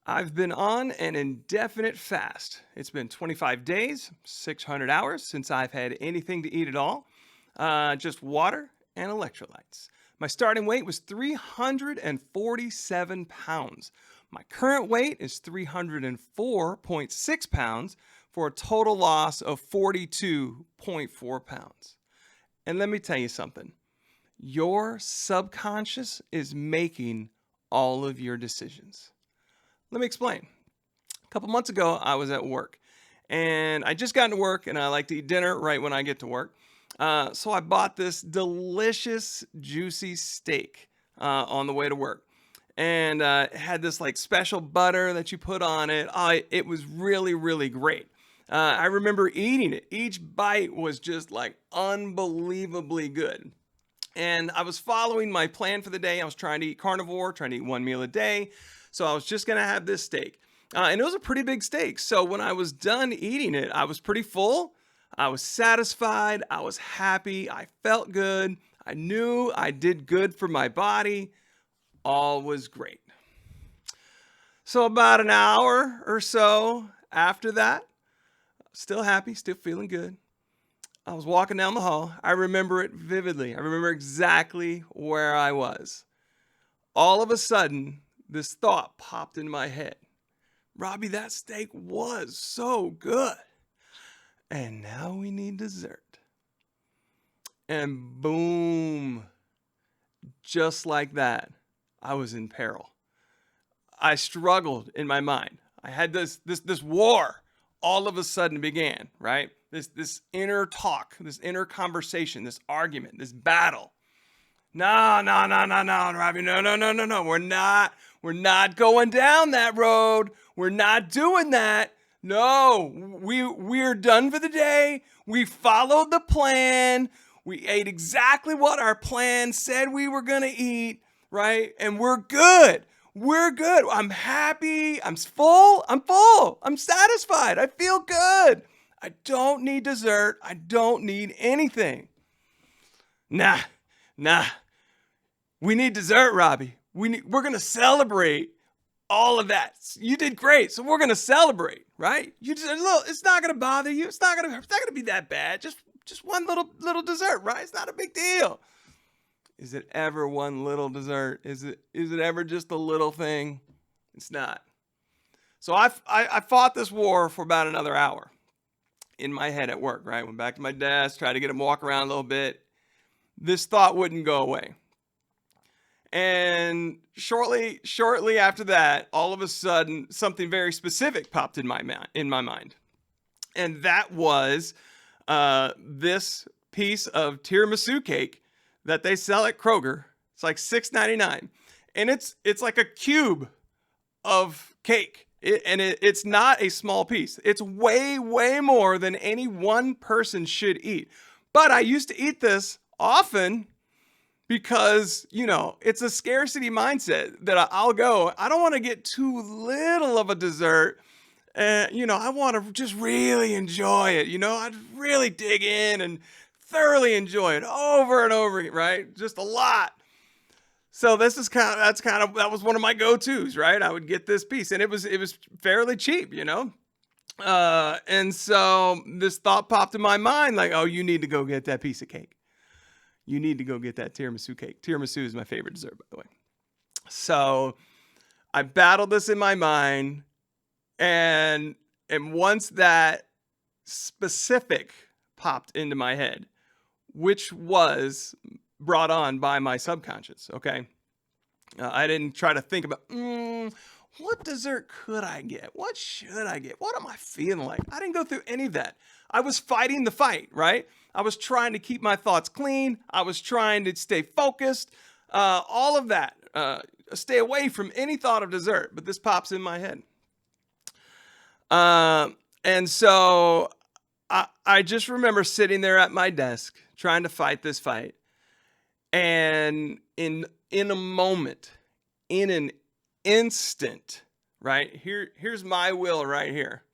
I've been on an indefinite fast. It's been 25 days, 600 hours since I've had anything to eat at all. Just water and electrolytes. My starting weight was 347 pounds. My current weight is 304.6 pounds for a total loss of 42.4 pounds. And let me tell you something. Your subconscious is making all of your decisions. Let me explain. A couple months ago, I was at work and I just got into work and I like to eat dinner right when I get to work. So I bought this delicious, juicy steak on the way to work. And it had this like special butter that you put on it. It was really, really great. I remember eating it. Each bite was just like unbelievably good. And I was following my plan for the day. I was trying to eat carnivore, trying to eat one meal a day. So I was just going to have this steak. And it was a pretty big steak. So when I was done eating it, I was pretty full. I was satisfied. I was happy. I felt good. I knew I did good for my body. All was great. So about an hour or so after that, still happy, still feeling good. I was walking down the hall. I remember it vividly. I remember exactly where I was. All of a sudden, this thought popped in my head. Robbie, that steak was so good. And now we need dessert. And boom, just like that, I was in peril. I struggled in my mind. I had this war all of a sudden began, right? This inner talk, this inner conversation, this argument, this battle. No, no, no, no, no, Robbie, no, no, no, no, no. We're not going down that road. We're not doing that. No, we're done for the day. We followed the plan. We ate exactly what our plan said we were gonna eat, right? And we're good. We're good. I'm happy. I'm full. I'm full. I'm satisfied. I feel good. I don't need dessert. I don't need anything. Nah. We need dessert, Robbie. We're going to celebrate all of that. You did great. So we're going to celebrate, right? It's not going to bother you. It's not going to be that bad. Just one little dessert, right? It's not a big deal. Is it ever one little dessert? Is it ever just a little thing? It's not. So I fought this war for about another hour in my head at work, right? Went back to my desk, tried to get him walk around a little bit. This thought wouldn't go away. And shortly after that, all of a sudden, something very specific popped in my mind. And that was this piece of tiramisu cake that they sell at Kroger. It's like $6.99. And it's like a cube of cake. It's not a small piece. It's way, way more than any one person should eat. But I used to eat this often because, it's a scarcity mindset that I don't want to get too little of a dessert. I want to just really enjoy it. I'd really dig in and thoroughly enjoy it over and over, right? Just a lot. So that was one of my go-tos, right? I would get this piece and it was fairly cheap, and so this thought popped in my mind, like, oh, you need to go get that piece of cake. You need to go get that tiramisu cake. Tiramisu is my favorite dessert, by the way. So I battled this in my mind, and once that specific popped into my head, which was brought on by my subconscious, okay? I didn't try to think about, what dessert could I get? What should I get? What am I feeling like? I didn't go through any of that. I was fighting the fight, right? I was trying to keep my thoughts clean. I was trying to stay focused, all of that. Stay away from any thought of dessert, but this pops in my head. And so I just remember sitting there at my desk trying to fight this fight. And in a moment, in an instant, right? Here's my will right here.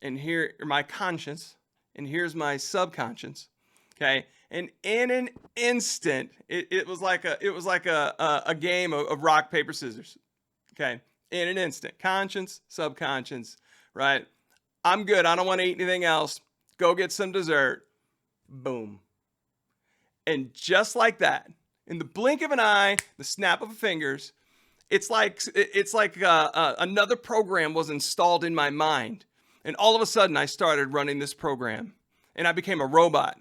And here my conscience. And here's my subconscious. Okay. And in an instant, it was like a game of rock, paper, scissors. Okay. in an instant. Conscious, subconscious, right? I'm good. I don't want to eat anything else. Go get some dessert. Boom. And just like that, in the blink of an eye, the snap of a fingers, it's like another program was installed in my mind. And all of a sudden, I started running this program. And I became a robot.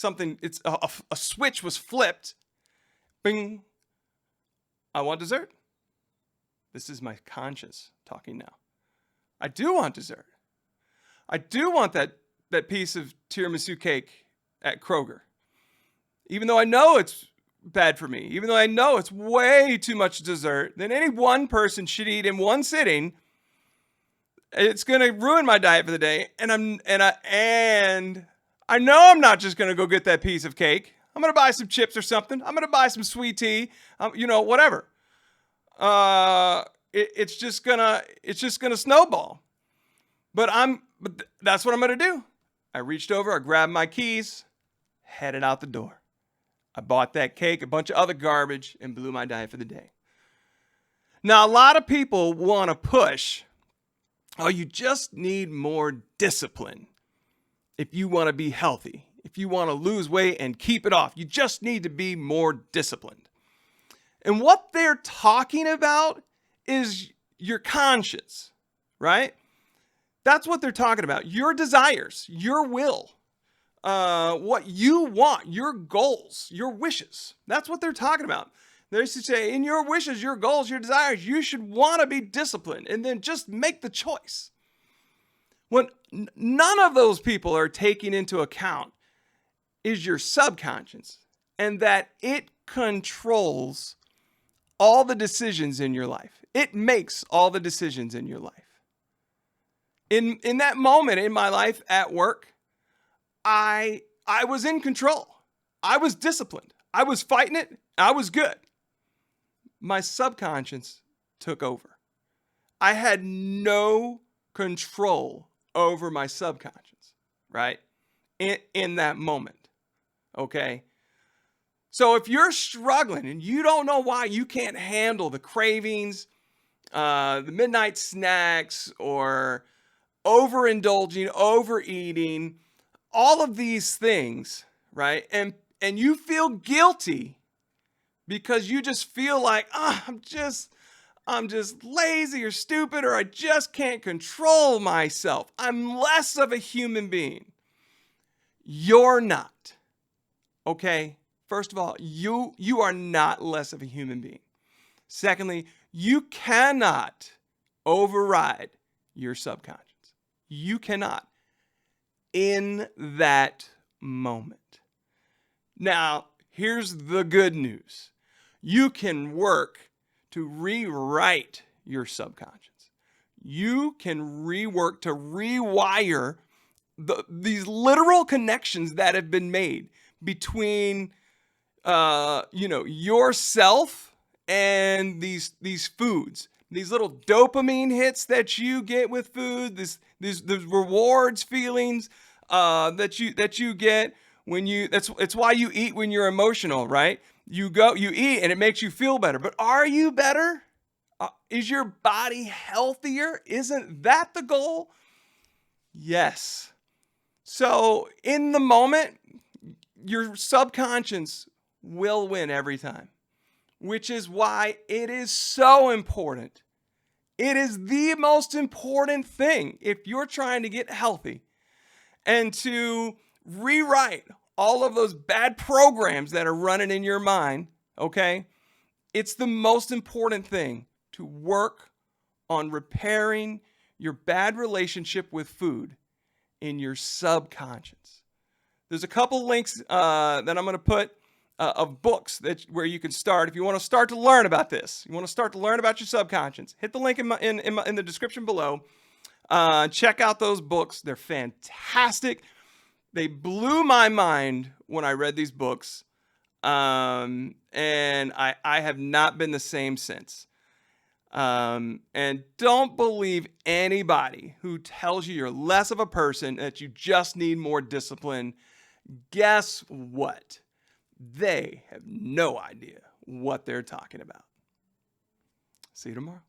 A switch was flipped. Bing. I want dessert. This is my conscience talking now. I do want dessert. I do want that piece of tiramisu cake at Kroger. Even though I know it's bad for me, even though I know it's way too much dessert than any one person should eat in one sitting, it's going to ruin my diet for the day. And I know I'm not just going to go get that piece of cake. I'm going to buy some chips or something. I'm going to buy some sweet tea, whatever. It's just gonna snowball. But that's what I'm gonna do. I reached over, I grabbed my keys, headed out the door. I bought that cake, a bunch of other garbage, and blew my diet for the day. Now, a lot of people want to push, you just need more discipline if you want to be healthy. If you want to lose weight and keep it off, you just need to be more disciplined. And what they're talking about is your conscience, right? That's what they're talking about. Your desires, your will, what you want, your goals, your wishes. That's what they're talking about. They used to say, in your wishes, your goals, your desires, you should want to be disciplined and then just make the choice. When none of those people are taking into account is your subconscious and that it controls all the decisions in your life. It makes all the decisions in your life. In that moment in my life at work, I was in control. I was disciplined. I was fighting it. I was good. My subconscious took over. I had no control over my subconscious, right? In that moment, okay? So if you're struggling and you don't know why you can't handle the cravings, the midnight snacks, or overindulging, overeating, all of these things, right? And you feel guilty because you just feel like, I'm just lazy or stupid, or I just can't control myself. I'm less of a human being. You're not. Okay? First of all, you are not less of a human being. Secondly, you cannot override your subconscious. You cannot in that moment. Now, here's the good news. You can work to rewrite your subconscious. You can rework to rewire these literal connections that have been made between yourself and these foods, these little dopamine hits that you get with food, these rewards feelings that you get when it's why you eat when you're emotional, right? You eat and it makes you feel better. But are you better? Is your body healthier? Isn't that the goal? Yes. So in the moment, your subconscious will win every time, which is why it is so important. It is the most important thing if you're trying to get healthy and to rewrite all of those bad programs that are running in your mind, okay? It's the most important thing to work on repairing your bad relationship with food in your subconscious. There's a couple links that I'm going to put of books where you can start if you want to start to learn about this. You want to start to learn about your subconscious. Hit the link in the description below. Check out those books. They're fantastic. They blew my mind when I read these books, and I have not been the same since. And don't believe anybody who tells you you're less of a person, that you just need more discipline. Guess what? They have no idea what they're talking about. See you tomorrow.